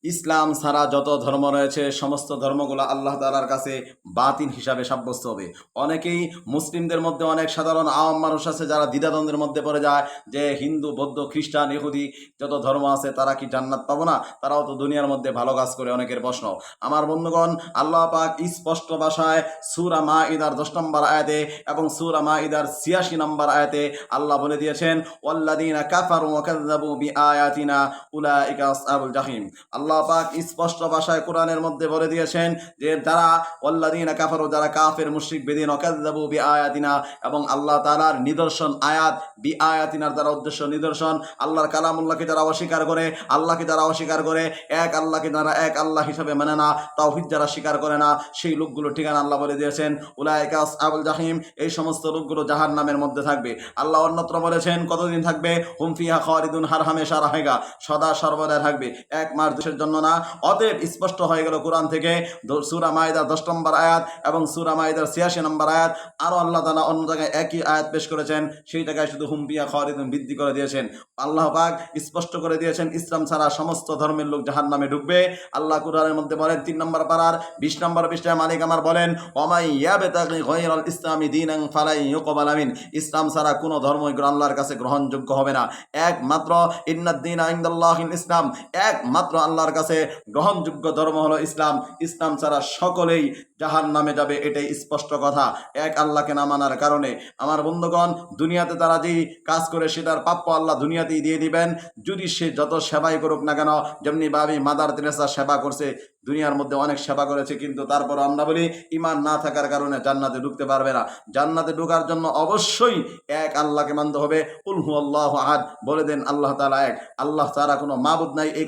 ইসলাম ছাড়া যত ধর্ম রয়েছে সমস্ত ধর্মগুলো আল্লাহ তাআলার কাছে বাতিল হিসাবে সাব্যস্ত হবে। অনেকেই মুসলিমদের মধ্যে অনেক সাধারণ আওয়াম মানুষ আছে যারা দ্বিধাদ্বন্দ্বের মধ্যে পড়ে যায় যে হিন্দু, বৌদ্ধ, খ্রিস্টান, ইহুদি যত ধর্ম আছে তারা কি জান্নাত পাবো না? তারাও তো দুনিয়ার মধ্যে ভালো কাজ করে, অনেকের প্রশ্ন। আমার বন্ধুগণ, আল্লাহ পাক স্পষ্ট ভাষায় সূরা মাঈদার 10 নম্বর আয়াতে এবং সূরা মাঈদার 86 নম্বর আয়াতে আল্লাহ বলে দিয়েছেন, ওয়াল্লাযীনা কাফারু ওয়া কাযযাবু বিআয়াতিনা উলাইকা আসহাবুল জাহিম। আল্লাহ পাক স্পষ্ট ভাষায় কোরআনের মধ্যে বলে দিয়েছেন যে যারা ওয়াল্লাযীনা কাফারু, যারা কাফের, মুশরিক, বেদিন, ওয়াকাযযাবু বিআয়াতিনা, এবং আল্লাহ তাআলার নিদর্শন আয়াত, বিআয়াতিনার দ্বারা উদ্দেশ্য নিদর্শন, আল্লাহর কালামুল্লাহকে যারা অস্বীকার করে, আল্লাহকে যারা অস্বীকার করে, এক আল্লাহকে যারা এক আল্লাহ হিসাবে মানে না, তাওহীদ যারা স্বীকার করে না, সেই লোকগুলোর ঠিকানা আল্লাহ বলে দিয়েছেন উলাইকা আসহাবুল জাহিম। এই সমস্ত লোকগুলো জাহান্নামের মধ্যে থাকবে। আল্লাহ অন্যত্র বলেছেন কতদিন থাকবে? হুম ফিহা খালিদুন, হার হামেশা রাহেগা, সদা সর্বদা থাকবে, এক মাস দেশের জন্য না। অতএব স্পষ্ট হয়ে গেল কোরআন থেকে সূরা মাঈদার 10 নম্বর আয়াত এবং সূরা মাঈদার 86 নম্বর আয়াত। আরো আল্লাহ তাআলা অন্য জায়গায় একই আয়াত পেশ করেছেন, সেই জায়গায় শুধু হুম ফিহা খালিদুন বৃদ্ধি করে দিয়েছেন। আল্লাহ পাক স্পষ্ট করে দিয়েছেন ইসলাম ছাড়া সমস্ত ধর্মের লোক জাহান্নামে ঢুকবে। আল্লাহ কুরআনের মধ্যে বলেন 3 নম্বর পারার 20 নম্বর পৃষ্ঠায় মালিক আমার বলেন, ওমাই ইয়াবতাগি গায়রাল ইসলামি দীনান ফালাই ইউকবালা মিন। ইসলাম ছাড়া কোনো ধর্মই আল্লাহর কাছে গ্রহণযোগ্য হবে না। একমাত্র ইন্নাদ দীনা ইনদাল্লাহিল ইসলাম, একমাত্র আল্লাহর কাছে গ্রহণযোগ্য ধর্ম হলো ইসলাম। ইসলাম ছাড়া সকলেই জাহান্নামে যাবে, এটাই স্পষ্ট কথা, এক আল্লাহকে না মানার কারণে। আমার বন্ধুগণ, দুনিয়াতে তারা যেই কাজ করে সেটার প্রাপ্য আল্লাহ দুনিয়াতেই দিয়ে দিবেন, যদি সে যত সেবাই করুক না কেন। যেমনি ভাবে মাদার তেরেসা সেবা করছে, দুনিয়ার মধ্যে অনেক সেবা করেছে, কিন্তু তারপর আমরা বলি ঈমান না থাকার কারণে জান্নাতে ঢুকতে পারবে না। জান্নাতে ঢোকার জন্য অবশ্যই এক আল্লাহকে মানতে হবে। কুল হু আল্লাহু আহাদ, বলে দেন আল্লাহ তাআলা এক, আল্লাহ ছাড়া কোনো মাবুদ নাই। এই